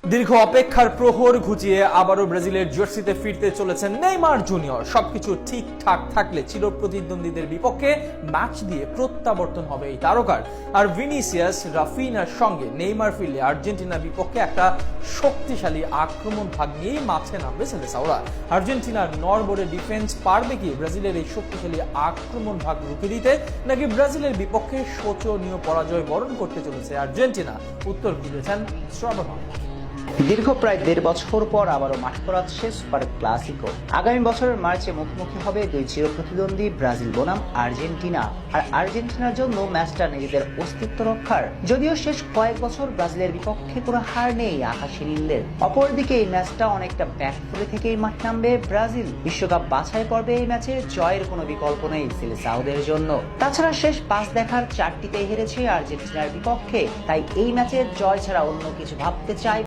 দীর্ঘ অপেক্ষার প্রহর ঘুচিয়ে আবারও ব্রাজিলের জার্সিতে ফিরতে চলেছেন নেইমার জুনিয়র। সবকিছু ঠিকঠাক থাকলে চিরপ্রতিদ্বন্দ্বীদের বিপক্ষে ম্যাচ দিয়ে প্রত্যাবর্তন হবে এই তারকার। আর ভিনিসিয়াস, রাফিনার সঙ্গে নেইমার ফিরলে আর্জেন্টিনার বিপক্ষে একটা শক্তিশালী আক্রমণ ভাগ নিয়েই মাঠে নামবে সেলেসাওরা। আর্জেন্টিনার নরবরে ডিফেন্স পারবে কি ব্রাজিলের এই শক্তিশালী আক্রমণ ভাগ রুখে দিতে, নাকি ব্রাজিলের বিপক্ষে শোচনীয় পরাজয় বরণ করতে চলেছে আর্জেন্টিনা? উত্তর খুঁজেছেন শ্রবণ। দীর্ঘ প্রায় 1.5 বছর পর আবারও মাঠ করাচ্ছে সুপার ক্লাসিকো। আগামী বছরের মার্চে মুখোমুখি হবে দুই চিরপ্রতিদ্বন্দ্বী ব্রাজিল বনাম আর্জেন্টিনা। আর আর্জেন্টিনার জন্য ম্যাচটা নিজেদের অস্তিত্ব রক্ষার। যদিও শেষ কয়েক বছর ব্রাজিলের বিপক্ষে কোনো হার নেই আকাশী নীলদের। অপরদিকে এই ম্যাচটা অনেকটা ব্যাকফুটে থেকেই মাঠ নামবে ব্রাজিল। বিশ্বকাপ বাছাই পর্বে এই ম্যাচে জয়ের কোনো বিকল্প নেই সেলেসাওদের জন্য। তাছাড়া শেষ 5 দেখার 4টিতেই হেরেছে আর্জেন্টিনার বিপক্ষে। তাই এই ম্যাচে জয় ছাড়া অন্য কিছু ভাবতে চায়